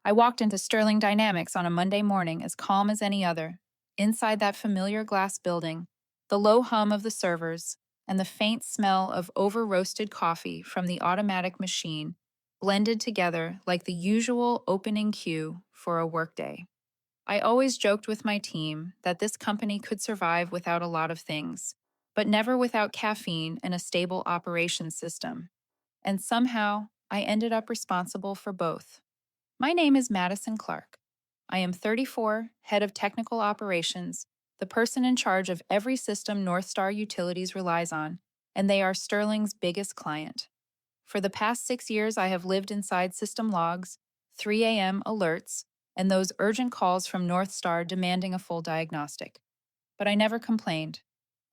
I walked into Sterling Dynamics on a Monday morning as calm as any other. Inside that familiar glass building, the low hum of the servers and the faint smell of over roasted coffee from the automatic machine blended together like the usual opening cue for a workday. I always joked with my team that this company could survive without a lot of things, but never without caffeine and a stable operations system. And somehow, I ended up responsible for both. My name is Madison Clark. I am 34, head of technical operations, the person in charge of every system North Star Utilities relies on, and they are Sterling's biggest client. For the past 6 years, I have lived inside system logs, 3 a.m. alerts, and those urgent calls from North Star demanding a full diagnostic. But I never complained.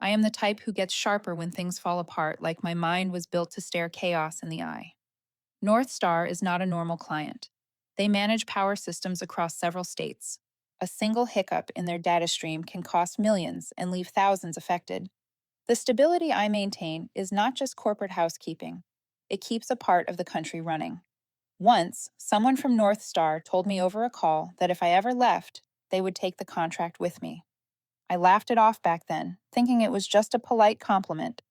I am the type who gets sharper when things fall apart, like my mind was built to stare chaos in the eye. North Star is not a normal client. They manage power systems across several states. A single hiccup in their data stream can cost millions and leave thousands affected. The stability I maintain is not just corporate housekeeping, it keeps a part of the country running. Once, someone from North Star told me over a call that if I ever left, they would take the contract with me. I laughed it off back then, thinking it was just a polite compliment.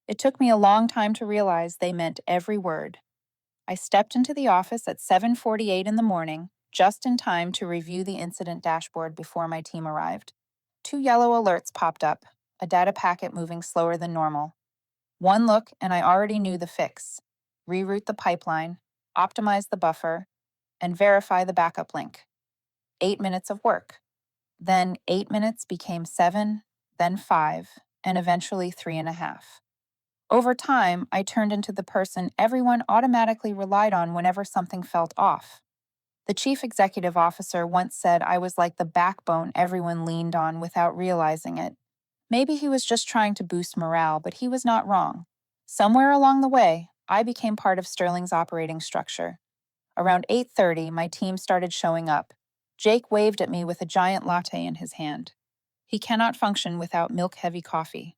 It took me a long time to realize they meant every word. I stepped into the office at 7:48 in the morning, just in time to review the incident dashboard before my team arrived. Two yellow alerts popped up, a data packet moving slower than normal. One look and I already knew the fix. Reroute the pipeline, optimize the buffer, and verify the backup link. 8 minutes of work. Then 8 minutes became 7, then 5, and eventually 3.5. Over time, I turned into the person everyone automatically relied on whenever something felt off. The chief executive officer once said I was like the backbone everyone leaned on without realizing it. Maybe he was just trying to boost morale, but he was not wrong. Somewhere along the way, I became part of Sterling's operating structure. Around 8:30, my team started showing up. Jake waved at me with a giant latte in his hand. He cannot function without milk-heavy coffee.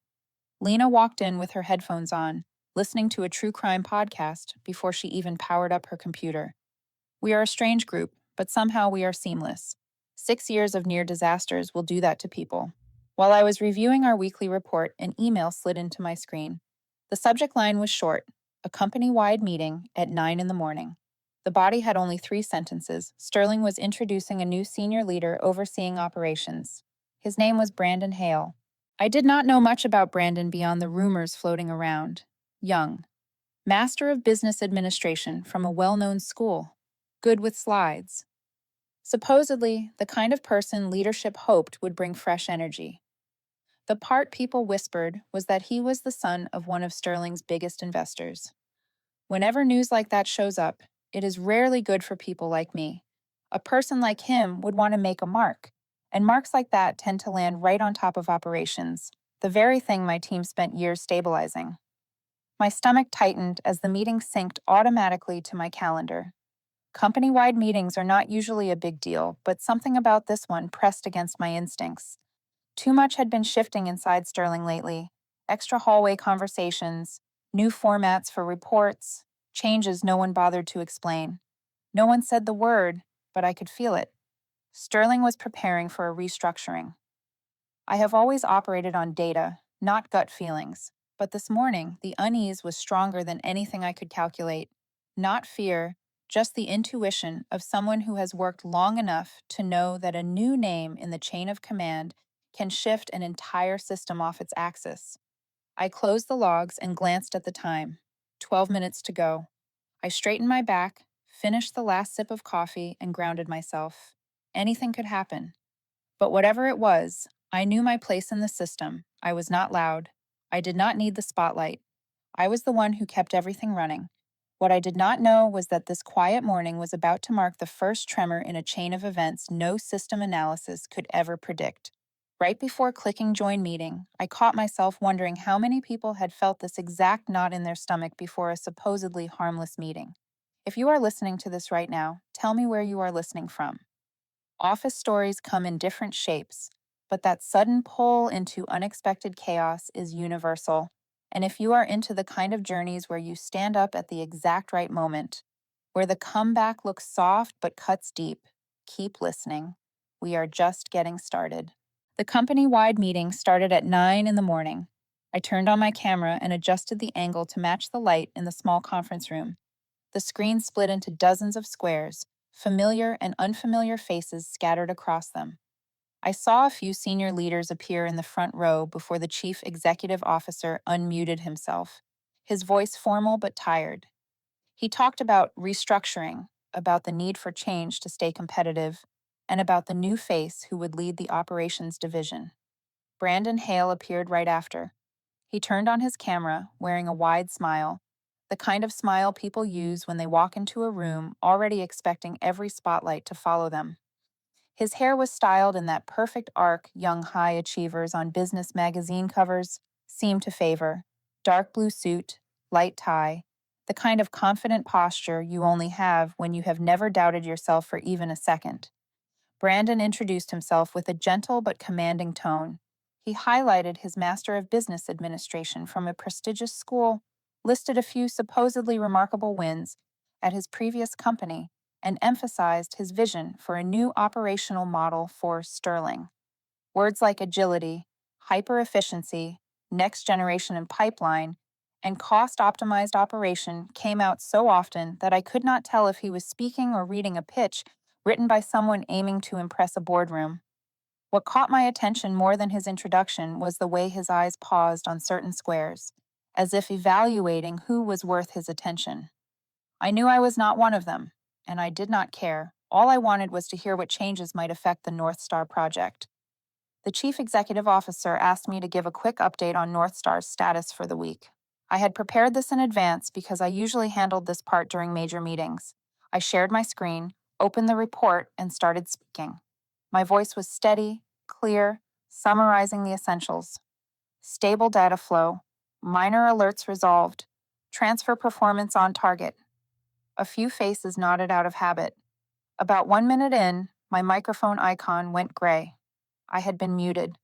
Lena walked in with her headphones on, listening to a true crime podcast before she even powered up her computer. We are a strange group, but somehow we are seamless. 6 years of near disasters will do that to people. While I was reviewing our weekly report, an email slid into my screen. The subject line was short, a company-wide meeting at 9 in the morning. The body had only 3 sentences. Sterling was introducing a new senior leader overseeing operations. His name was Brandon Hale. I did not know much about Brandon beyond the rumors floating around. Young, Master of Business Administration from a well-known school, good with slides. Supposedly, the kind of person leadership hoped would bring fresh energy. The part people whispered was that he was the son of one of Sterling's biggest investors. Whenever news like that shows up, it is rarely good for people like me. A person like him would want to make a mark, and marks like that tend to land right on top of operations, the very thing my team spent years stabilizing. My stomach tightened as the meeting synced automatically to my calendar. Company-wide meetings are not usually a big deal, but something about this one pressed against my instincts. Too much had been shifting inside Sterling lately. Extra hallway conversations, new formats for reports, changes no one bothered to explain. No one said the word, but I could feel it. Sterling was preparing for a restructuring. I have always operated on data, not gut feelings, but this morning the unease was stronger than anything I could calculate. Not fear, just the intuition of someone who has worked long enough to know that a new name in the chain of command can shift an entire system off its axis. I closed the logs and glanced at the time. 12 minutes to go. I straightened my back, finished the last sip of coffee, and grounded myself. Anything could happen. But whatever it was, I knew my place in the system. I was not loud. I did not need the spotlight. I was the one who kept everything running. What I did not know was that this quiet morning was about to mark the first tremor in a chain of events no system analysis could ever predict. Right before clicking join meeting, I caught myself wondering how many people had felt this exact knot in their stomach before a supposedly harmless meeting. If you are listening to this right now, tell me where you are listening from. Office stories come in different shapes, but that sudden pull into unexpected chaos is universal. And if you are into the kind of journeys where you stand up at the exact right moment, where the comeback looks soft but cuts deep. Keep listening. We are just getting started. The company wide meeting started at 9 in the morning. I turned on my camera and adjusted the angle to match the light in the small conference room. The screen split into dozens of squares, familiar and unfamiliar faces scattered across them. I saw a few senior leaders appear in the front row before the chief executive officer unmuted himself, his voice formal but tired. He talked about restructuring, about the need for change to stay competitive, and about the new face who would lead the operations division. Brandon Hale appeared right after. He turned on his camera, wearing a wide smile, the kind of smile people use when they walk into a room already expecting every spotlight to follow them. His hair was styled in that perfect arc young high achievers on business magazine covers seem to favor: dark blue suit, light tie, the kind of confident posture you only have when you have never doubted yourself for even a second. Brandon introduced himself with a gentle but commanding tone. He highlighted his Master of Business Administration from a prestigious school, listed a few supposedly remarkable wins at his previous company, and emphasized his vision for a new operational model for Sterling. Words like agility, hyper efficiency, next generation and pipeline, and cost optimized operation came out so often that I could not tell if he was speaking or reading a pitch written by someone aiming to impress a boardroom. What caught my attention more than his introduction was the way his eyes paused on certain squares, as if evaluating who was worth his attention. I knew I was not one of them, and I did not care. All I wanted was to hear what changes might affect the North Star project. The chief executive officer asked me to give a quick update on North Star's status for the week. I had prepared this in advance because I usually handled this part during major meetings. I shared my screen, opened the report, and started speaking. My voice was steady, clear, summarizing the essentials. Stable data flow, minor alerts resolved, transfer performance on target. A few faces nodded out of habit. About 1 minute in, my microphone icon went gray. I had been muted.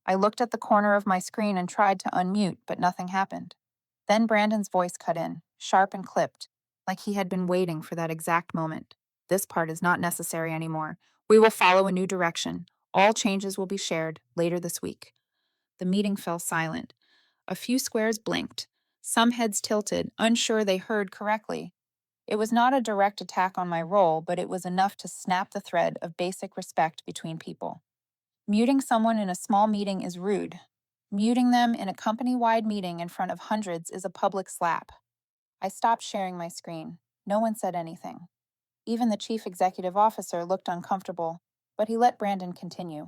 I looked at the corner of my screen and tried to unmute, but nothing happened. Then Brandon's voice cut in, sharp and clipped, like he had been waiting for that exact moment. This part is not necessary anymore. We will follow a new direction. All changes will be shared later this week. The meeting fell silent. A few squares blinked. Some heads tilted, unsure they heard correctly. It was not a direct attack on my role, but it was enough to snap the thread of basic respect between people. Muting someone in a small meeting is rude. Muting them in a company-wide meeting in front of hundreds is a public slap. I stopped sharing my screen. No one said anything. Even the chief executive officer looked uncomfortable, but he let Brandon continue.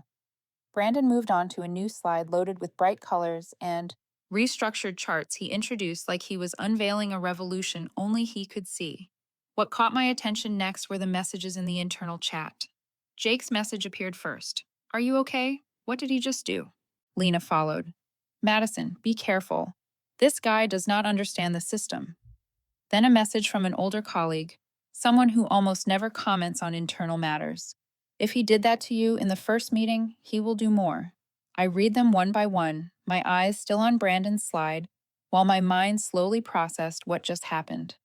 Brandon moved on to a new slide loaded with bright colors and restructured charts he introduced like he was unveiling a revolution only he could see. What caught my attention next were the messages in the internal chat. Jake's message appeared first. Are you okay? What did he just do? Lena followed. Madison, be careful. This guy does not understand the system. Then a message from an older colleague, someone who almost never comments on internal matters. If he did that to you in the first meeting, he will do more. I read them one by one, my eyes still on Brandon's slide, while my mind slowly processed what just happened.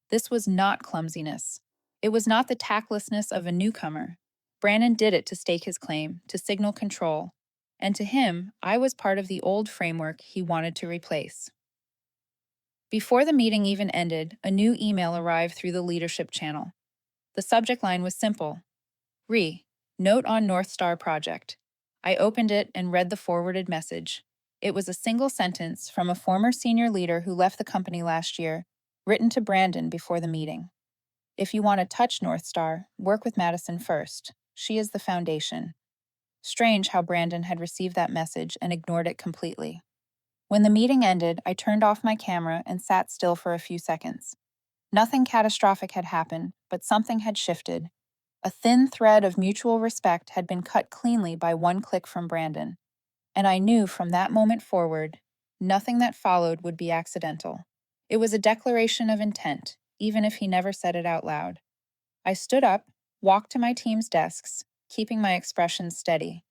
This was not clumsiness. It was not the tactlessness of a newcomer. Brandon did it to stake his claim, to signal control. And to him, I was part of the old framework he wanted to replace. Before the meeting even ended, a new email arrived through the leadership channel. The subject line was simple. Note on North Star Project. I opened it and read the forwarded message. It was a single sentence from a former senior leader who left the company last year, written to Brandon before the meeting. If you want to touch North Star, work with Madison first. She is the foundation. Strange how Brandon had received that message and ignored it completely. When the meeting ended, I turned off my camera and sat still for a few seconds. Nothing catastrophic had happened, but something had shifted. A thin thread of mutual respect had been cut cleanly by one click from Brandon, and I knew from that moment forward, nothing that followed would be accidental. It was a declaration of intent, even if he never said it out loud. I stood up, walked to my team's desks, keeping my expression steady.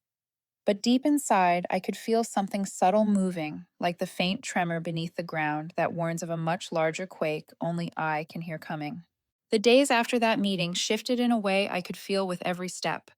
But deep inside, I could feel something subtle moving, like the faint tremor beneath the ground that warns of a much larger quake only I can hear coming. The days after that meeting shifted in a way I could feel with every step.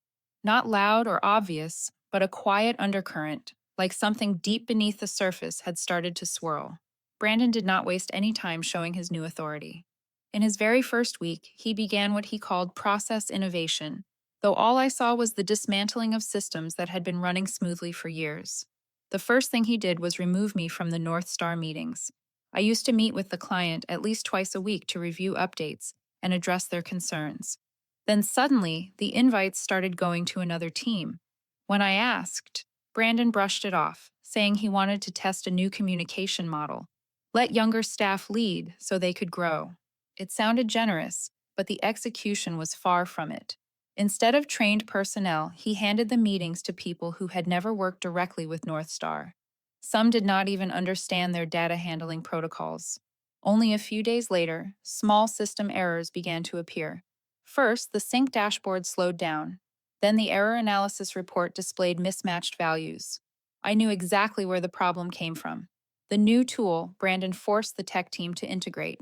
Not loud or obvious, but a quiet undercurrent, like something deep beneath the surface had started to swirl. Brandon did not waste any time showing his new authority. In his very first week, he began what he called process innovation, though all I saw was the dismantling of systems that had been running smoothly for years. The first thing he did was remove me from the North Star meetings. I used to meet with the client at least twice a week to review updates and address their concerns. Then suddenly, the invites started going to another team. When I asked, Brandon brushed it off, saying he wanted to test a new communication model. Let younger staff lead so they could grow. It sounded generous, but the execution was far from it. Instead of trained personnel, he handed the meetings to people who had never worked directly with North Star. Some did not even understand their data handling protocols. Only a few days later, small system errors began to appear. First, the sync dashboard slowed down. Then the error analysis report displayed mismatched values. I knew exactly where the problem came from. The new tool Brandon forced the tech team to integrate.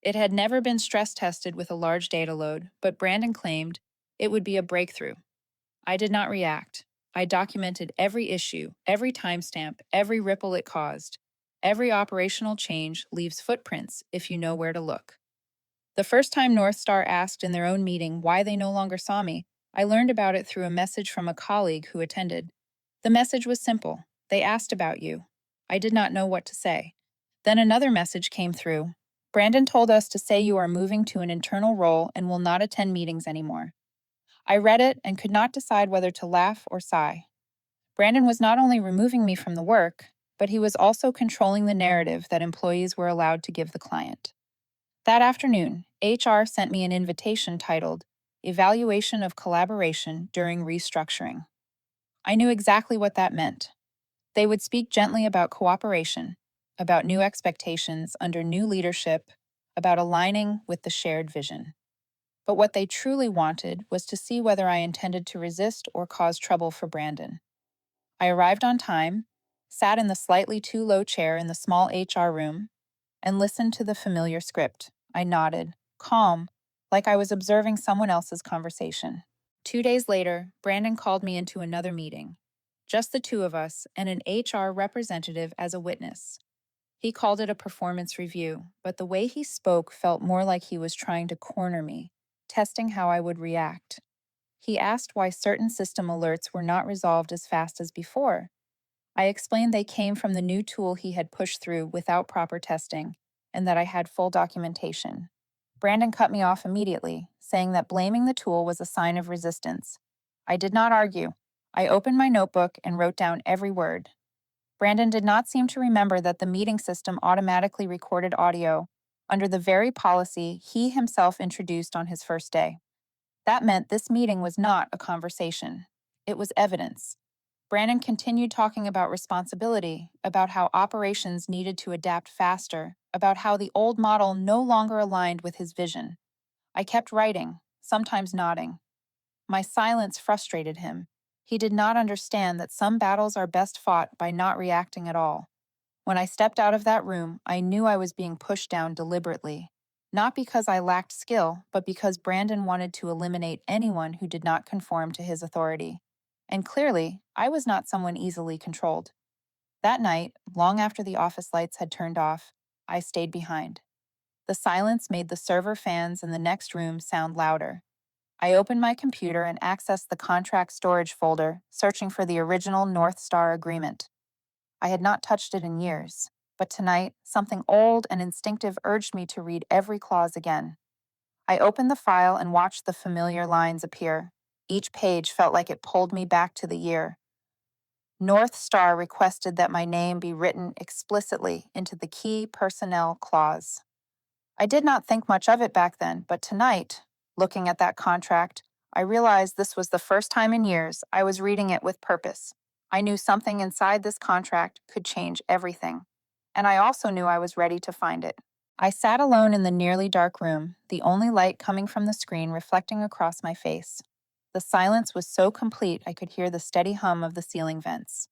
It had never been stress tested with a large data load, but Brandon claimed it would be a breakthrough. I did not react. I documented every issue, every timestamp, every ripple it caused. Every operational change leaves footprints if you know where to look. The first time North Star asked in their own meeting why they no longer saw me, I learned about it through a message from a colleague who attended. The message was simple. They asked about you. I did not know what to say. Then another message came through. Brandon told us to say you are moving to an internal role and will not attend meetings anymore. I read it and could not decide whether to laugh or sigh. Brandon was not only removing me from the work, but he was also controlling the narrative that employees were allowed to give the client. That afternoon, HR sent me an invitation titled Evaluation of Collaboration During Restructuring. I knew exactly what that meant. They would speak gently about cooperation, about new expectations under new leadership, about aligning with the shared vision. But what they truly wanted was to see whether I intended to resist or cause trouble for Brandon. I arrived on time, sat in the slightly too low chair in the small HR room, and listened to the familiar script. I nodded, calm, like I was observing someone else's conversation. 2 days later, Brandon called me into another meeting. Just the two of us and an HR representative as a witness. He called it a performance review, but the way he spoke felt more like he was trying to corner me, testing how I would react. He asked why certain system alerts were not resolved as fast as before. I explained they came from the new tool he had pushed through without proper testing, and that I had full documentation. Brandon cut me off immediately, saying that blaming the tool was a sign of resistance. I did not argue. I opened my notebook and wrote down every word. Brandon did not seem to remember that the meeting system automatically recorded audio under the very policy he himself introduced on his first day. That meant this meeting was not a conversation. It was evidence. Brandon continued talking about responsibility, about how operations needed to adapt faster, about how the old model no longer aligned with his vision. I kept writing, sometimes nodding. My silence frustrated him. He did not understand that some battles are best fought by not reacting at all. When I stepped out of that room, I knew I was being pushed down deliberately. Not because I lacked skill, but because Brandon wanted to eliminate anyone who did not conform to his authority. And clearly, I was not someone easily controlled. That night, long after the office lights had turned off, I stayed behind. The silence made the server fans in the next room sound louder. I opened my computer and accessed the contract storage folder, searching for the original North Star agreement. I had not touched it in years, but tonight, something old and instinctive urged me to read every clause again. I opened the file and watched the familiar lines appear. Each page felt like it pulled me back to the year. North Star requested that my name be written explicitly into the key personnel clause. I did not think much of it back then, but tonight, looking at that contract, I realized this was the first time in years I was reading it with purpose. I knew something inside this contract could change everything, and I also knew I was ready to find it. I sat alone in the nearly dark room, the only light coming from the screen reflecting across my face. The silence was so complete I could hear the steady hum of the ceiling vents.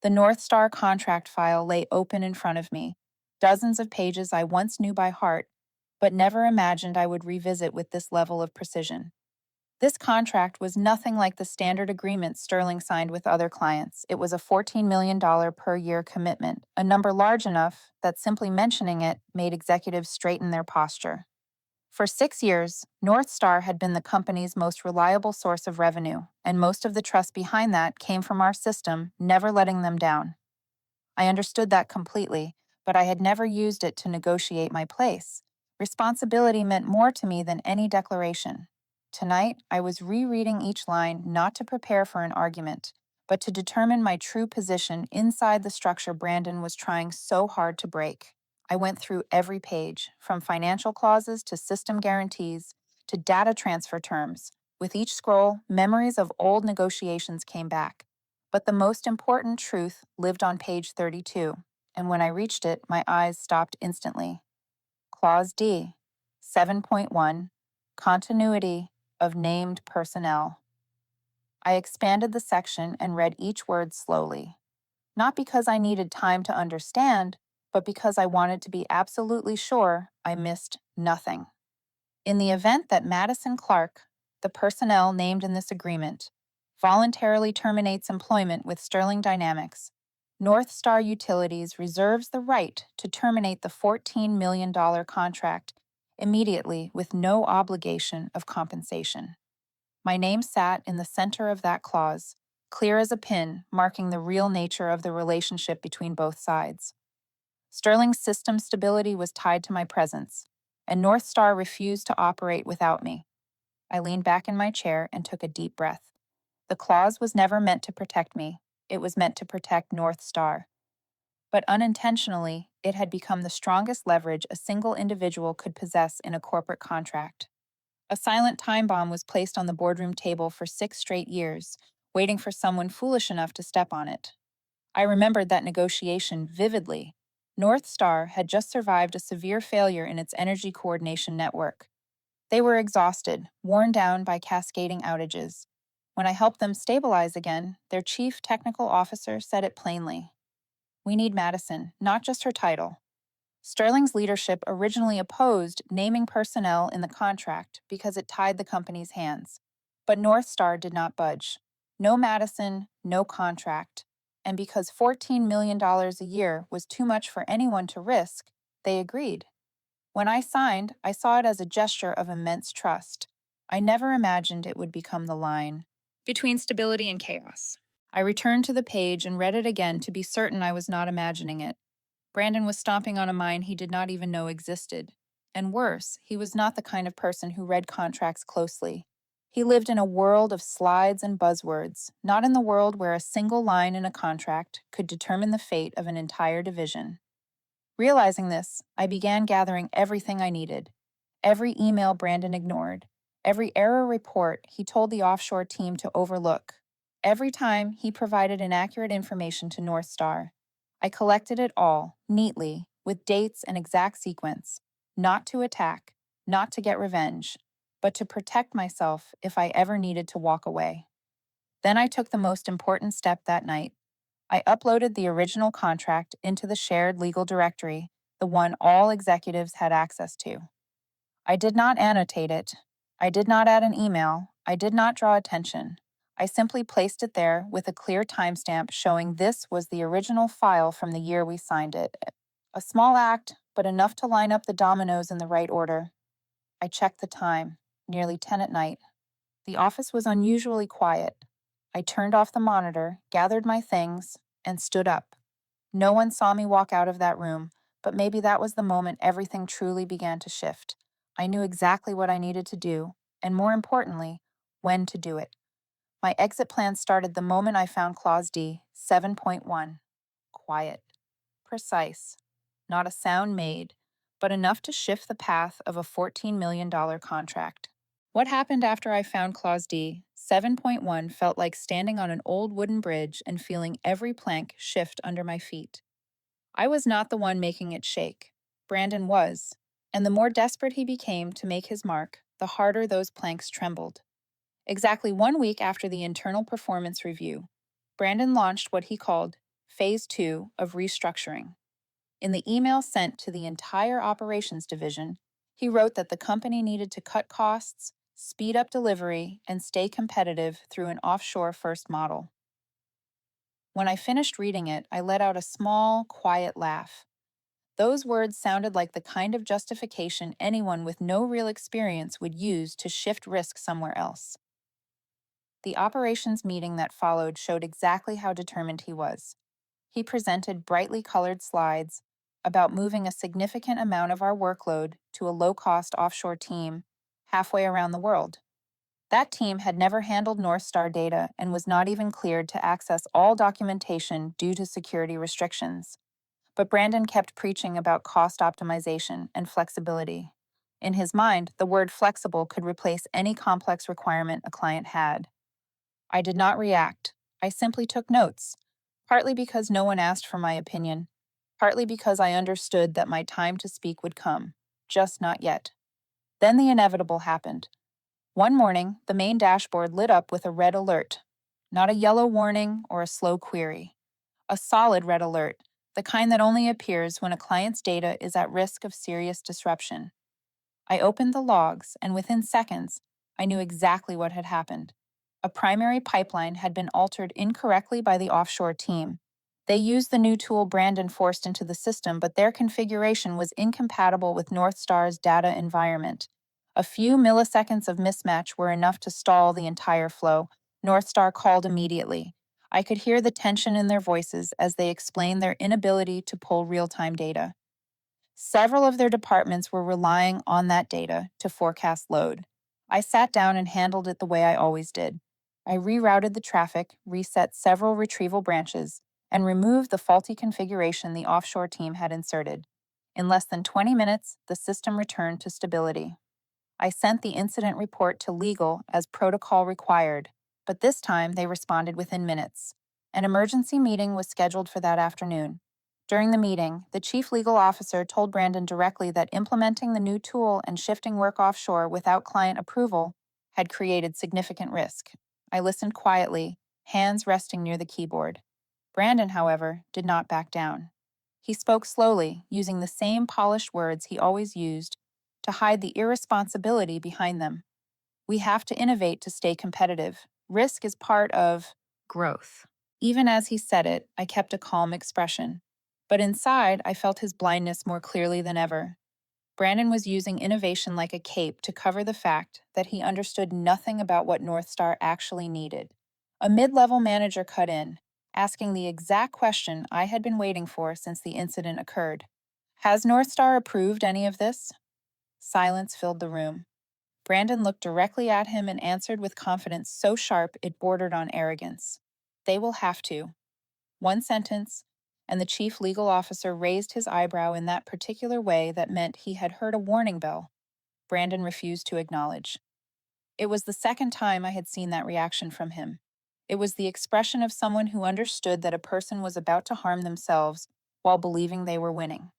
The North Star contract file lay open in front of me, dozens of pages I once knew by heart, but never imagined I would revisit with this level of precision. This contract was nothing like the standard agreement Sterling signed with other clients. It was a $14 million per year commitment, a number large enough that simply mentioning it made executives straighten their posture. For 6 years, North Star had been the company's most reliable source of revenue, and most of the trust behind that came from our system, never letting them down. I understood that completely, but I had never used it to negotiate my place. Responsibility meant more to me than any declaration. Tonight, I was rereading each line not to prepare for an argument, but to determine my true position inside the structure Brandon was trying so hard to break. I went through every page, from financial clauses to system guarantees to data transfer terms. With each scroll, memories of old negotiations came back. But the most important truth lived on page 32, and when I reached it, my eyes stopped instantly. Clause D, 7.1, Continuity of Named Personnel. I expanded the section and read each word slowly, not because I needed time to understand, but because I wanted to be absolutely sure I missed nothing. In the event that Madison Clark, the personnel named in this agreement, voluntarily terminates employment with Sterling Dynamics, North Star Utilities reserves the right to terminate the $14 million contract immediately with no obligation of compensation. My name sat in the center of that clause, clear as a pin, marking the real nature of the relationship between both sides. Sterling's system stability was tied to my presence, and North Star refused to operate without me. I leaned back in my chair and took a deep breath. The clause was never meant to protect me, it was meant to protect North Star. But unintentionally, it had become the strongest leverage a single individual could possess in a corporate contract. A silent time bomb was placed on the boardroom table for 6 straight years, waiting for someone foolish enough to step on it. I remembered that negotiation vividly. North Star had just survived a severe failure in its energy coordination network. They were exhausted, worn down by cascading outages. When I helped them stabilize again, their chief technical officer said it plainly. We need Madison, not just her title. Sterling's leadership originally opposed naming personnel in the contract because it tied the company's hands. But North Star did not budge. No Madison, no contract. And because $14 million a year was too much for anyone to risk, they agreed. When I signed, I saw it as a gesture of immense trust. I never imagined it would become the line between stability and chaos. I returned to the page and read it again to be certain I was not imagining it. Brandon was stomping on a mine he did not even know existed. And worse, he was not the kind of person who read contracts closely. He lived in a world of slides and buzzwords, not in the world where a single line in a contract could determine the fate of an entire division. Realizing this, I began gathering everything I needed. Every email Brandon ignored, every error report he told the offshore team to overlook, every time he provided inaccurate information to North Star. I collected it all, neatly, with dates and exact sequence, not to attack, not to get revenge, but to protect myself if I ever needed to walk away. Then I took the most important step that night. I uploaded the original contract into the shared legal directory, the one all executives had access to. I did not annotate it. I did not add an email. I did not draw attention. I simply placed it there with a clear timestamp showing this was the original file from the year we signed it. A small act, but enough to line up the dominoes in the right order. I checked the time, nearly 10 at night. The office was unusually quiet. I turned off the monitor, gathered my things, and stood up. No one saw me walk out of that room, but maybe that was the moment everything truly began to shift. I knew exactly what I needed to do, and more importantly, when to do it. My exit plan started the moment I found Clause D, 7.1. Quiet. Precise. Not a sound made, but enough to shift the path of a $14 million contract. What happened after I found Clause D, 7.1 felt like standing on an old wooden bridge and feeling every plank shift under my feet. I was not the one making it shake. Brandon was, and the more desperate he became to make his mark, the harder those planks trembled. Exactly 1 week after the internal performance review, Brandon launched what he called Phase 2 of restructuring. In the email sent to the entire operations division, He wrote that the company needed to cut costs, speed up delivery, and stay competitive through an offshore first model. When I finished reading it, I let out a small, quiet laugh. Those words sounded like the kind of justification anyone with no real experience would use to shift risk somewhere else. The operations meeting that followed showed exactly how determined he was. He presented brightly colored slides about moving a significant amount of our workload to a low-cost offshore team halfway around the world. That team had never handled North Star data and was not even cleared to access all documentation due to security restrictions. But Brandon kept preaching about cost optimization and flexibility. In his mind, the word flexible could replace any complex requirement a client had. I did not react. I simply took notes, partly because no one asked for my opinion, partly because I understood that my time to speak would come, just not yet. Then the inevitable happened. One morning, the main dashboard lit up with a red alert. Not a yellow warning or a slow query. A solid red alert, the kind that only appears when a client's data is at risk of serious disruption. I opened the logs, and within seconds, I knew exactly what had happened. A primary pipeline had been altered incorrectly by the offshore team. They used the new tool Brandon forced into the system, but their configuration was incompatible with North Star's data environment. A few milliseconds of mismatch were enough to stall the entire flow. North Star called immediately. I could hear the tension in their voices as they explained their inability to pull real-time data. Several of their departments were relying on that data to forecast load. I sat down and handled it the way I always did. I rerouted the traffic, reset several retrieval branches, and removed the faulty configuration the offshore team had inserted. In less than 20 minutes, the system returned to stability. I sent the incident report to legal as protocol required, but this time they responded within minutes. An emergency meeting was scheduled for that afternoon. During the meeting, the chief legal officer told Brandon directly that implementing the new tool and shifting work offshore without client approval had created significant risk. I listened quietly, hands resting near the keyboard. Brandon, however, did not back down. He spoke slowly, using the same polished words he always used to hide the irresponsibility behind them. We have to innovate to stay competitive. Risk is part of growth. Even as he said it, I kept a calm expression. But inside, I felt his blindness more clearly than ever. Brandon was using innovation like a cape to cover the fact that he understood nothing about what North Star actually needed. A mid-level manager cut in, asking the exact question I had been waiting for since the incident occurred. Has North Star approved any of this? Silence filled the room. Brandon looked directly at him and answered with confidence so sharp it bordered on arrogance. They will have to. One sentence, and the chief legal officer raised his eyebrow in that particular way that meant he had heard a warning bell. Brandon refused to acknowledge. It was the second time I had seen that reaction from him. It was the expression of someone who understood that a person was about to harm themselves while believing they were winning.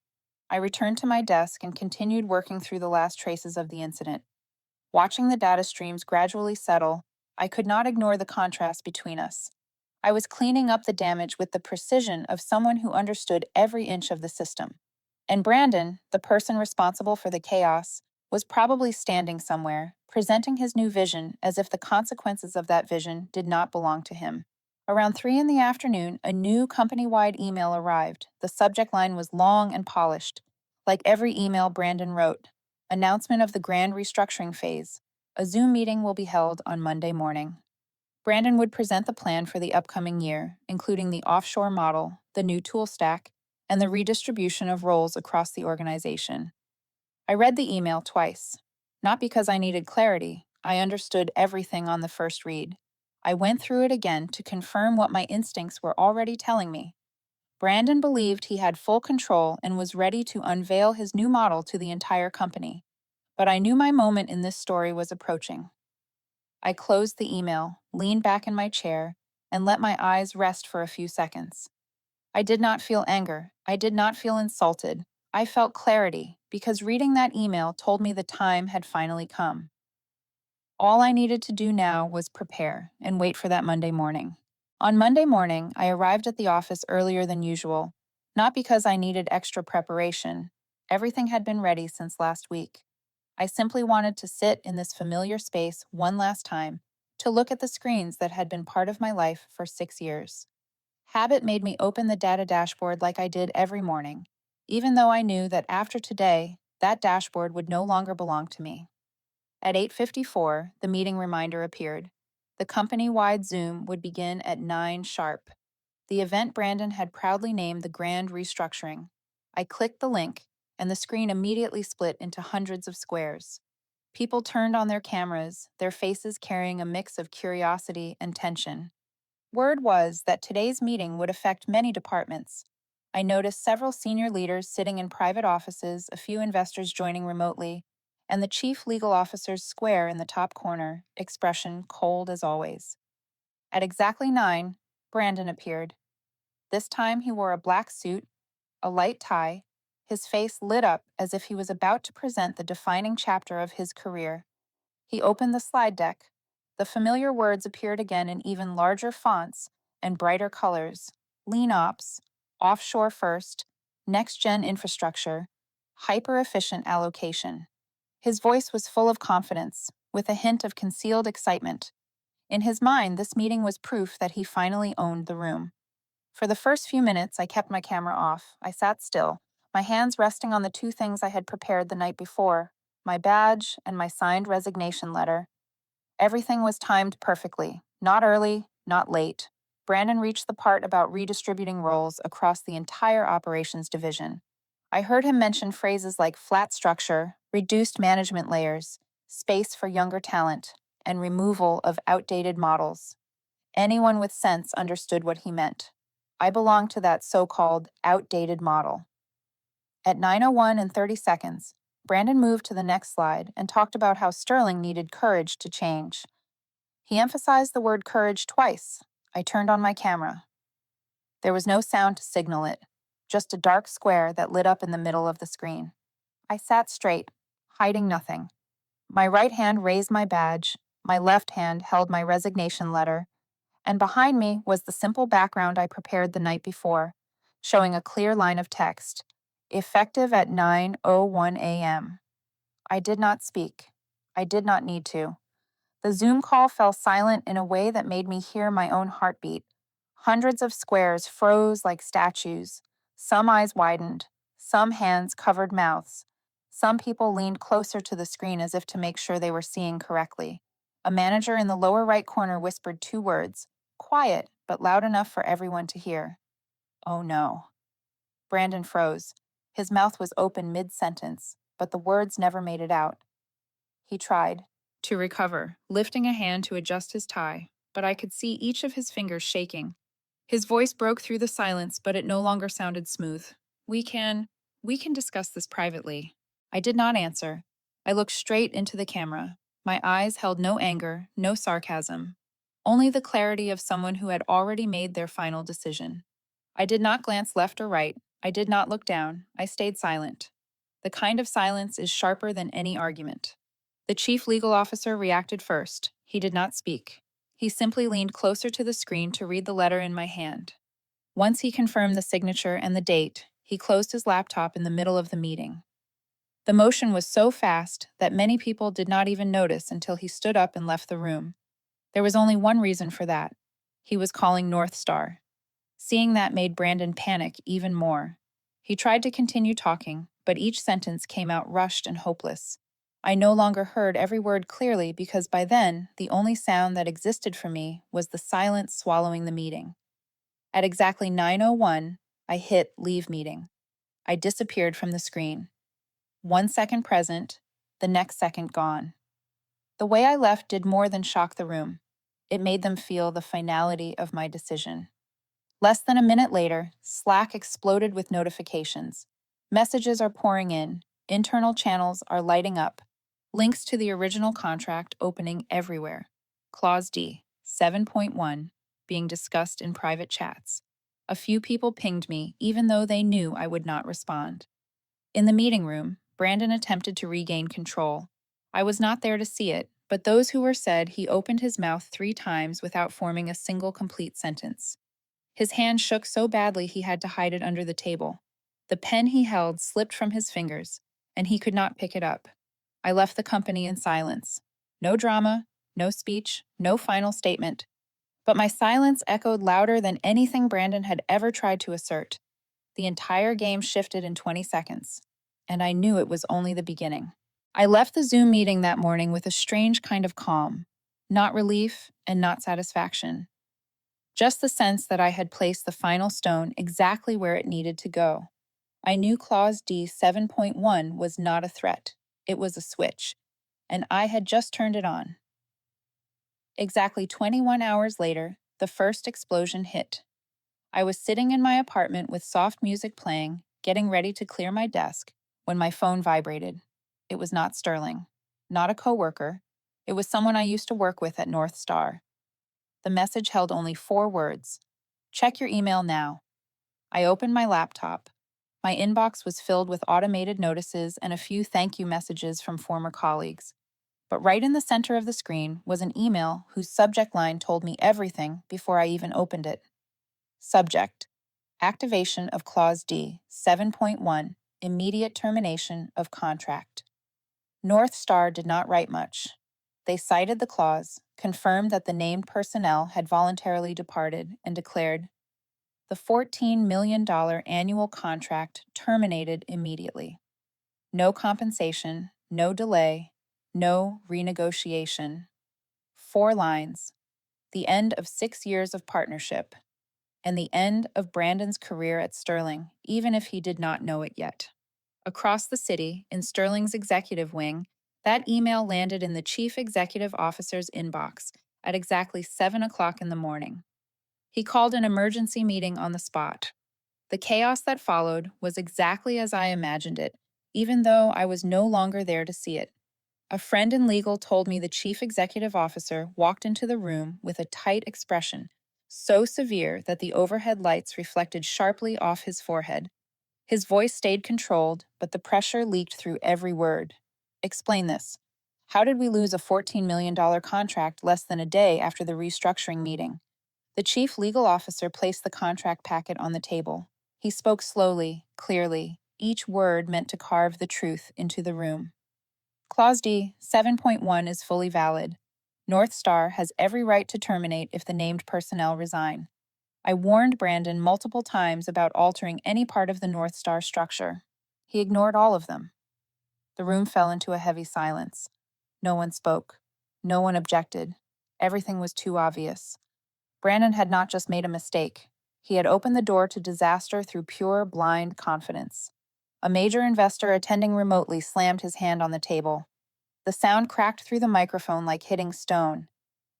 I returned to my desk and continued working through the last traces of the incident. Watching the data streams gradually settle, I could not ignore the contrast between us. I was cleaning up the damage with the precision of someone who understood every inch of the system. And Brandon, the person responsible for the chaos, was probably standing somewhere, presenting his new vision as if the consequences of that vision did not belong to him. Around 3 in the afternoon, a new company-wide email arrived. The subject line was long and polished, like every email Brandon wrote. Announcement of the grand restructuring phase. A Zoom meeting will be held on Monday morning. Brandon would present the plan for the upcoming year, including the offshore model, the new tool stack, and the redistribution of roles across the organization. I read the email twice. Not because I needed clarity, I understood everything on the first read. I went through it again to confirm what my instincts were already telling me. Brandon believed he had full control and was ready to unveil his new model to the entire company. But I knew my moment in this story was approaching. I closed the email, leaned back in my chair, and let my eyes rest for a few seconds. I did not feel anger. I did not feel insulted. I felt clarity, because reading that email told me the time had finally come. All I needed to do now was prepare and wait for that Monday morning. On Monday morning, I arrived at the office earlier than usual, not because I needed extra preparation. Everything had been ready since last week. I simply wanted to sit in this familiar space one last time, to look at the screens that had been part of my life for 6 years. Habit made me open the data dashboard like I did every morning, even though I knew that after today, that dashboard would no longer belong to me. At 8:54, the meeting reminder appeared. The company-wide Zoom would begin at 9 sharp. The event Brandon had proudly named the Grand Restructuring. I clicked the link, and the screen immediately split into hundreds of squares. People turned on their cameras, their faces carrying a mix of curiosity and tension. Word was that today's meeting would affect many departments. I noticed several senior leaders sitting in private offices, a few investors joining remotely, and the chief legal officer's square in the top corner, expression cold as always. At exactly 9, Brandon appeared. This time he wore a black suit, a light tie, his face lit up as if he was about to present the defining chapter of his career. He opened the slide deck. The familiar words appeared again in even larger fonts and brighter colors: lean ops, offshore first, next gen infrastructure, hyper efficient allocation. His voice was full of confidence, with a hint of concealed excitement. In his mind, this meeting was proof that he finally owned the room. For the first few minutes, I kept my camera off. I sat still, my hands resting on the two things I had prepared the night before: my badge and my signed resignation letter. Everything was timed perfectly, not early, not late. Brandon reached the part about redistributing roles across the entire operations division. I heard him mention phrases like flat structure, reduced management layers, space for younger talent, and removal of outdated models. Anyone with sense understood what he meant. I belonged to that so-called outdated model. At 9:01 and 30 seconds, Brandon moved to the next slide and talked about how Sterling needed courage to change. He emphasized the word courage twice. I turned on my camera. There was no sound to signal it, just a dark square that lit up in the middle of the screen. I sat straight, hiding nothing. My right hand raised my badge, my left hand held my resignation letter, and behind me was the simple background I prepared the night before, showing a clear line of text: effective at 9:01 a.m. I did not speak. I did not need to. The Zoom call fell silent in a way that made me hear my own heartbeat. Hundreds of squares froze like statues. Some eyes widened. Some hands covered mouths. Some people leaned closer to the screen as if to make sure they were seeing correctly. A manager in the lower right corner whispered two words, quiet but loud enough for everyone to hear. Oh no. Brandon froze. His mouth was open mid-sentence, but the words never made it out. He tried to recover, lifting a hand to adjust his tie, but I could see each of his fingers shaking. His voice broke through the silence, but it no longer sounded smooth. We can, we can discuss this privately. I did not answer. I looked straight into the camera. My eyes held no anger, no sarcasm, only the clarity of someone who had already made their final decision. I did not glance left or right. I did not look down. I stayed silent. The kind of silence is sharper than any argument. The chief legal officer reacted first. He did not speak. He simply leaned closer to the screen to read the letter in my hand. Once he confirmed the signature and the date, he closed his laptop in the middle of the meeting. The motion was so fast that many people did not even notice until he stood up and left the room. There was only one reason for that. He was calling North Star. Seeing that made Brandon panic even more. He tried to continue talking, but each sentence came out rushed and hopeless. I no longer heard every word clearly because by then, the only sound that existed for me was the silence swallowing the meeting. At exactly 9:01, I hit leave meeting. I disappeared from the screen. 1 second present, the next second gone. The way I left did more than shock the room. It made them feel the finality of my decision. Less than a minute later, Slack exploded with notifications. Messages are pouring in, internal channels are lighting up, links to the original contract opening everywhere. Clause D, 7.1, being discussed in private chats. A few people pinged me, even though they knew I would not respond. In the meeting room, Brandon attempted to regain control. I was not there to see it, but those who were said he opened his mouth 3 times without forming a single complete sentence. His hand shook so badly he had to hide it under the table. The pen he held slipped from his fingers, and he could not pick it up. I left the company in silence. No drama, no speech, no final statement. But my silence echoed louder than anything Brandon had ever tried to assert. The entire game shifted in 20 seconds, and I knew it was only the beginning. I left the Zoom meeting that morning with a strange kind of calm, not relief and not satisfaction, just the sense that I had placed the final stone exactly where it needed to go. I knew Clause D 7.1 was not a threat, it was a switch, and I had just turned it on. Exactly 21 hours later, the first explosion hit. I was sitting in my apartment with soft music playing, getting ready to clear my desk, when my phone vibrated. It was not Sterling, not a coworker. It was someone I used to work with at North Star. The message held only 4 words. Check your email now. I opened my laptop. My inbox was filled with automated notices and a few thank you messages from former colleagues. But right in the center of the screen was an email whose subject line told me everything before I even opened it. Subject: Activation of Clause D 7.1, Immediate Termination of Contract. North Star did not write much. They cited the clause, confirmed that the named personnel had voluntarily departed, and declared, the $14 million annual contract terminated immediately. No compensation, no delay, no renegotiation. 4 lines. The end of 6 years of partnership, and the end of Brandon's career at Sterling, even if he did not know it yet. Across the city, in Sterling's executive wing, that email landed in the chief executive officer's inbox at exactly 7 o'clock in the morning. He called an emergency meeting on the spot. The chaos that followed was exactly as I imagined it, even though I was no longer there to see it. A friend in legal told me the chief executive officer walked into the room with a tight expression, so severe that the overhead lights reflected sharply off his forehead. His voice stayed controlled, but the pressure leaked through every word. Explain this. How did we lose a $14 million contract less than a day after the restructuring meeting? The chief legal officer placed the contract packet on the table. He spoke slowly, clearly, each word meant to carve the truth into the room. Clause D 7.1 is fully valid. North Star has every right to terminate if the named personnel resign. I warned Brandon multiple times about altering any part of the North Star structure. He ignored all of them. The room fell into a heavy silence. No one spoke. No one objected. Everything was too obvious. Brandon had not just made a mistake. He had opened the door to disaster through pure, blind confidence. A major investor attending remotely slammed his hand on the table. The sound cracked through the microphone like hitting stone.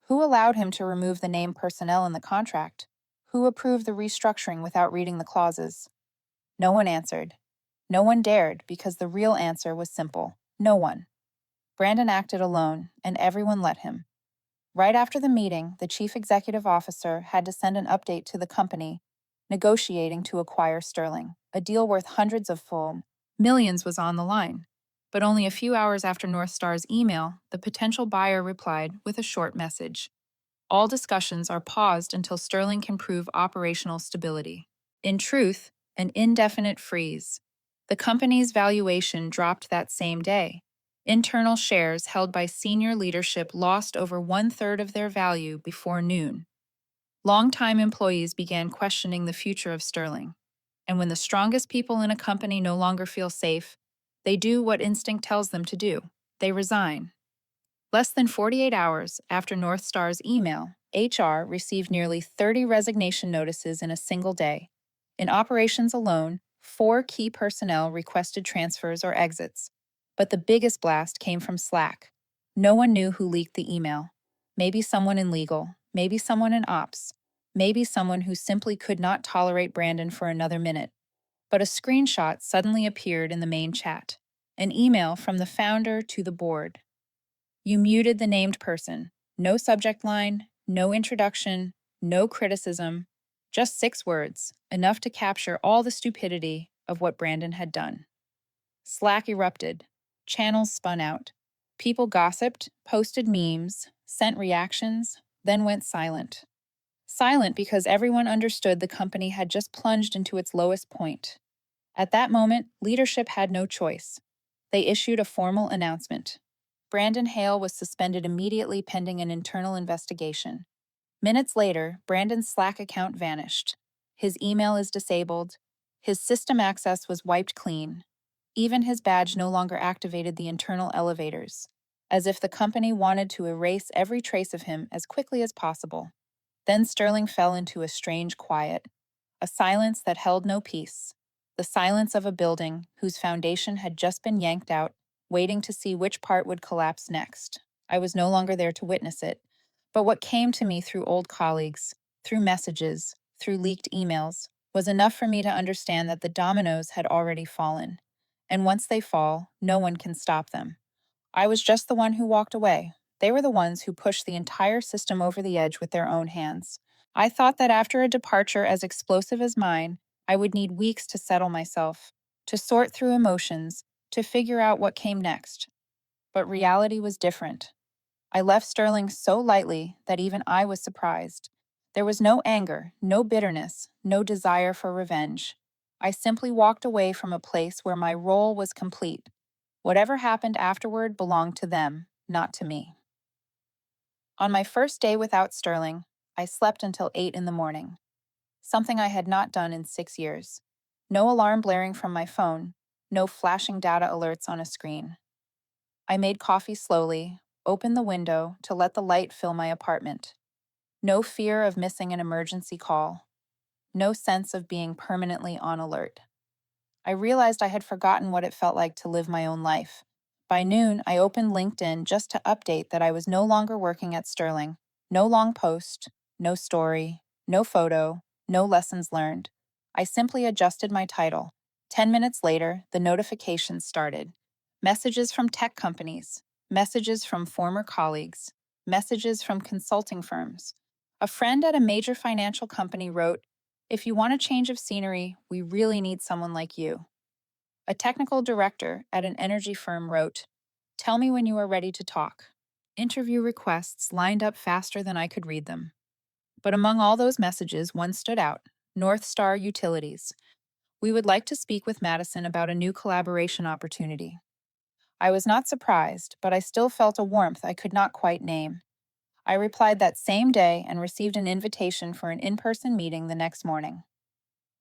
Who allowed him to remove the named personnel in the contract? Who approved the restructuring without reading the clauses? No one answered. No one dared, because the real answer was simple. No one. Brandon acted alone, and everyone let him. Right after the meeting, the chief executive officer had to send an update to the company, negotiating to acquire Sterling. A deal worth hundreds of full millions was on the line. But only a few hours after North Star's email, the potential buyer replied with a short message. All discussions are paused until Sterling can prove operational stability. In truth, an indefinite freeze. The company's valuation dropped that same day. Internal shares held by senior leadership lost over 1/3 of their value before noon. Longtime employees began questioning the future of Sterling. And when the strongest people in a company no longer feel safe, they do what instinct tells them to do. They resign. Less than 48 hours after North Star's email, HR received nearly 30 resignation notices in a single day. In operations alone, 4 key personnel requested transfers or exits. But the biggest blast came from Slack. No one knew who leaked the email. Maybe someone in legal, maybe someone in ops, maybe someone who simply could not tolerate Brandon for another minute. But a screenshot suddenly appeared in the main chat. An email from the founder to the board. You muted the named person. No subject line, no introduction, no criticism. Just 6 words, enough to capture all the stupidity of what Brandon had done. Slack erupted. Channels spun out. People gossiped, posted memes, sent reactions, then went silent. Silent because everyone understood the company had just plunged into its lowest point. At that moment, leadership had no choice. They issued a formal announcement. Brandon Hale was suspended immediately pending an internal investigation. Minutes later, Brandon's Slack account vanished. His email is disabled. His system access was wiped clean. Even his badge no longer activated the internal elevators, as if the company wanted to erase every trace of him as quickly as possible. Then Sterling fell into a strange quiet, a silence that held no peace, the silence of a building whose foundation had just been yanked out, waiting to see which part would collapse next. I was no longer there to witness it, but what came to me through old colleagues, through messages, through leaked emails, was enough for me to understand that the dominoes had already fallen. And once they fall, no one can stop them. I was just the one who walked away. They were the ones who pushed the entire system over the edge with their own hands. I thought that after a departure as explosive as mine, I would need weeks to settle myself, to sort through emotions, to figure out what came next. But reality was different. I left Sterling so lightly that even I was surprised. There was no anger, no bitterness, no desire for revenge. I simply walked away from a place where my role was complete. Whatever happened afterward belonged to them, not to me. On my first day without Sterling, I slept until 8 in the morning, something I had not done in 6 years. No alarm blaring from my phone, no flashing data alerts on a screen. I made coffee slowly, opened the window to let the light fill my apartment. No fear of missing an emergency call, no sense of being permanently on alert. I realized I had forgotten what it felt like to live my own life. By noon, I opened LinkedIn just to update that I was no longer working at Sterling. No long post, no story, no photo, no lessons learned. I simply adjusted my title. 10 minutes later, the notifications started. Messages from tech companies, messages from former colleagues, messages from consulting firms. A friend at a major financial company wrote, "If you want a change of scenery, we really need someone like you." A technical director at an energy firm wrote, "Tell me when you are ready to talk." Interview requests lined up faster than I could read them. But among all those messages, one stood out: North Star Utilities. "We would like to speak with Madison about a new collaboration opportunity." I was not surprised, but I still felt a warmth I could not quite name. I replied that same day and received an invitation for an in-person meeting the next morning.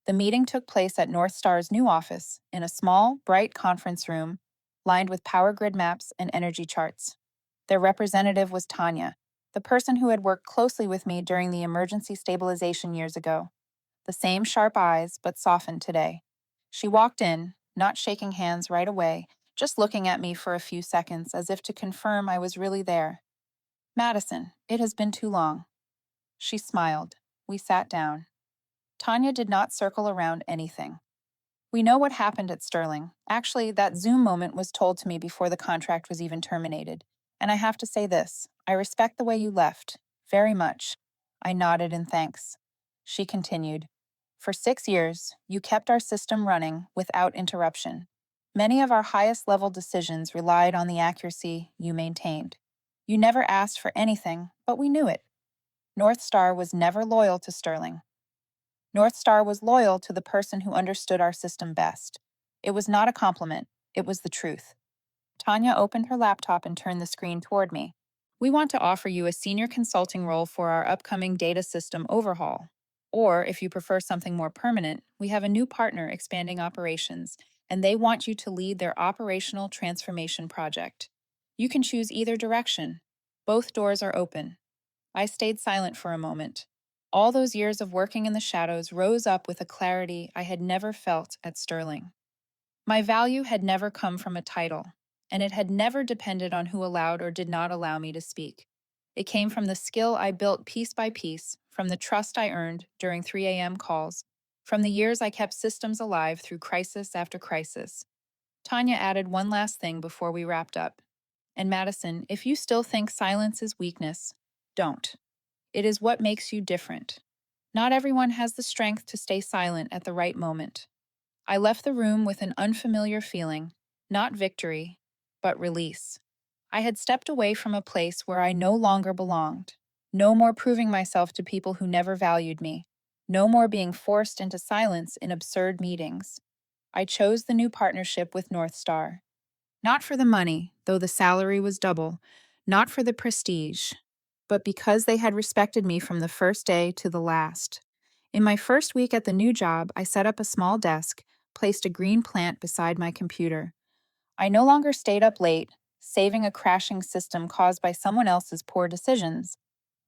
The meeting took place at North Star's new office in a small, bright conference room lined with power grid maps and energy charts. Their representative was Tanya, the person who had worked closely with me during the emergency stabilization years ago. The same sharp eyes, but softened today. She walked in, not shaking hands right away, just looking at me for a few seconds as if to confirm I was really there. "Madison, it has been too long." She smiled. We sat down. Tanya did not circle around anything. "We know what happened at Sterling. Actually, that Zoom moment was told to me before the contract was even terminated. And I have to say this: I respect the way you left. Very much." I nodded in thanks. She continued, "For 6 years, you kept our system running without interruption. Many of our highest level decisions relied on the accuracy you maintained. You never asked for anything, but we knew it. North Star was never loyal to Sterling. North Star was loyal to the person who understood our system best. It was not a compliment, it was the truth." Tanya opened her laptop and turned the screen toward me. "We want to offer you a senior consulting role for our upcoming data system overhaul. Or, if you prefer something more permanent, we have a new partner expanding operations, and they want you to lead their operational transformation project. You can choose either direction. Both doors are open." I stayed silent for a moment. All those years of working in the shadows rose up with a clarity I had never felt at Sterling. My value had never come from a title, and it had never depended on who allowed or did not allow me to speak. It came from the skill I built piece by piece, from the trust I earned during 3 a.m. calls, from the years I kept systems alive through crisis after crisis. Tanya added one last thing before we wrapped up. "And Madison, if you still think silence is weakness, don't. It is what makes you different. Not everyone has the strength to stay silent at the right moment." I left the room with an unfamiliar feeling, not victory, but release. I had stepped away from a place where I no longer belonged. No more proving myself to people who never valued me. No more being forced into silence in absurd meetings. I chose the new partnership with North Star. Not for the money, though the salary was double, not for the prestige, but because they had respected me from the first day to the last. In my first week at the new job, I set up a small desk, placed a green plant beside my computer. I no longer stayed up late, saving a crashing system caused by someone else's poor decisions.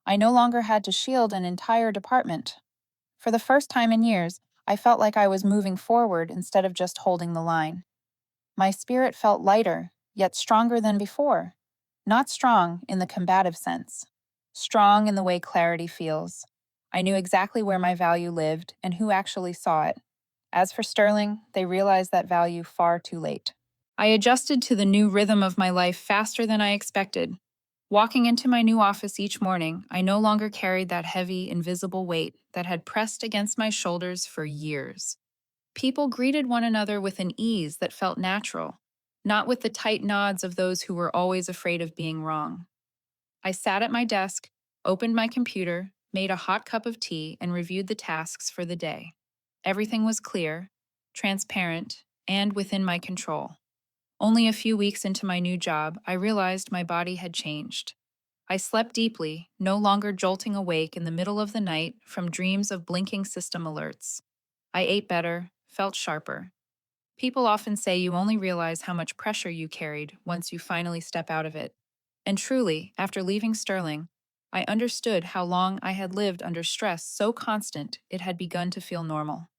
I no longer had to shield an entire department. For the first time in years, I felt like I was moving forward instead of just holding the line. My spirit felt lighter, yet stronger than before. Not strong in the combative sense, strong in the way clarity feels. I knew exactly where my value lived and who actually saw it. As for Sterling, they realized that value far too late. I adjusted to the new rhythm of my life faster than I expected. Walking into my new office each morning, I no longer carried that heavy, invisible weight that had pressed against my shoulders for years. People greeted one another with an ease that felt natural, not with the tight nods of those who were always afraid of being wrong. I sat at my desk, opened my computer, made a hot cup of tea, and reviewed the tasks for the day. Everything was clear, transparent, and within my control. Only a few weeks into my new job, I realized my body had changed. I slept deeply, no longer jolting awake in the middle of the night from dreams of blinking system alerts. I ate better, felt sharper. People often say you only realize how much pressure you carried once you finally step out of it. And truly, after leaving Sterling, I understood how long I had lived under stress so constant it had begun to feel normal.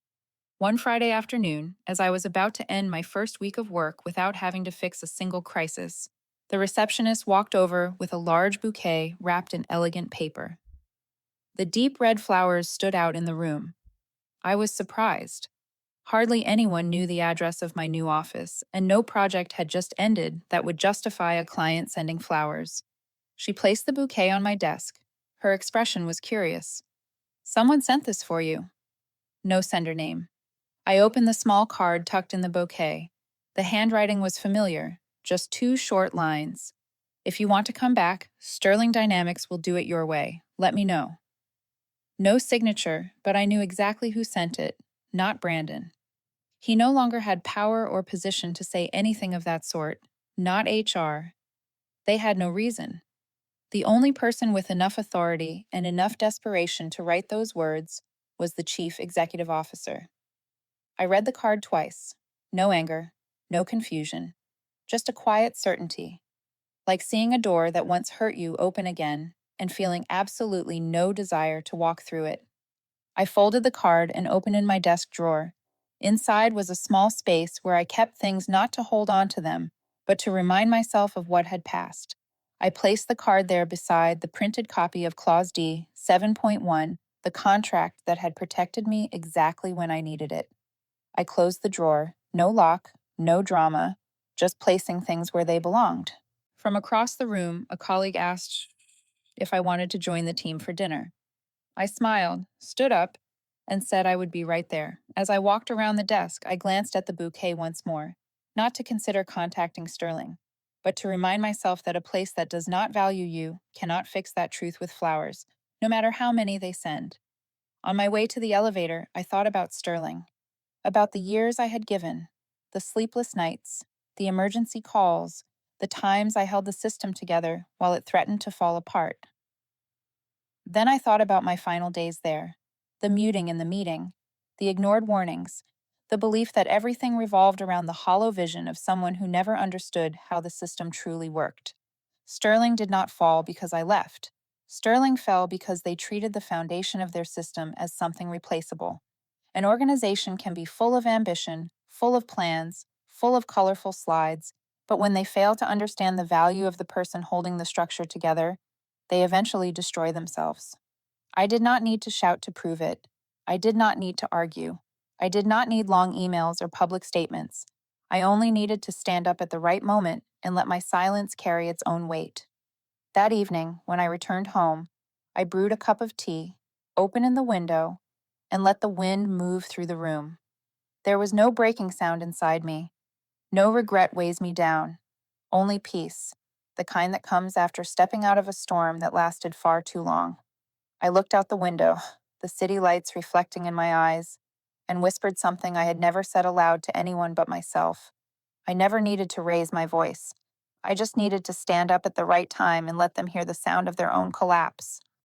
One Friday afternoon, as I was about to end my first week of work without having to fix a single crisis, the receptionist walked over with a large bouquet wrapped in elegant paper. The deep red flowers stood out in the room. I was surprised. Hardly anyone knew the address of my new office, and no project had just ended that would justify a client sending flowers. She placed the bouquet on my desk. Her expression was curious. "Someone sent this for you." No sender name. I opened the small card tucked in the bouquet. The handwriting was familiar, just two short lines. "If you want to come back, Sterling Dynamics will do it your way. Let me know." No signature, but I knew exactly who sent it, not Brandon. He no longer had power or position to say anything of that sort, not HR. They had no reason. The only person with enough authority and enough desperation to write those words was the chief executive officer. I read the card twice. No anger, no confusion, just a quiet certainty, like seeing a door that once hurt you open again and feeling absolutely no desire to walk through it. I folded the card and opened in my desk drawer. Inside was a small space where I kept things not to hold on to them, but to remind myself of what had passed. I placed the card there beside the printed copy of Clause D 7.1, the contract that had protected me exactly when I needed it. I closed the drawer. No lock, no drama, just placing things where they belonged. From across the room, a colleague asked if I wanted to join the team for dinner. I smiled, stood up, and said I would be right there. As I walked around the desk, I glanced at the bouquet once more, not to consider contacting Sterling, but to remind myself that a place that does not value you cannot fix that truth with flowers, no matter how many they send. On my way to the elevator, I thought about Sterling, about the years I had given, the sleepless nights, the emergency calls, the times I held the system together while it threatened to fall apart. Then I thought about my final days there, the muting in the meeting, the ignored warnings, the belief that everything revolved around the hollow vision of someone who never understood how the system truly worked. Sterling did not fall because I left. Sterling fell because they treated the foundation of their system as something replaceable. An organization can be full of ambition, full of plans, full of colorful slides, but when they fail to understand the value of the person holding the structure together, they eventually destroy themselves. I did not need to shout to prove it. I did not need to argue. I did not need long emails or public statements. I only needed to stand up at the right moment and let my silence carry its own weight. That evening, when I returned home, I brewed a cup of tea, opened in the window, and let the wind move through the room. There was no breaking sound inside me. No regret weighs me down. Only peace, the kind that comes after stepping out of a storm that lasted far too long. I looked out the window, the city lights reflecting in my eyes, and whispered something I had never said aloud to anyone but myself. I never needed to raise my voice. I just needed to stand up at the right time and let them hear the sound of their own collapse.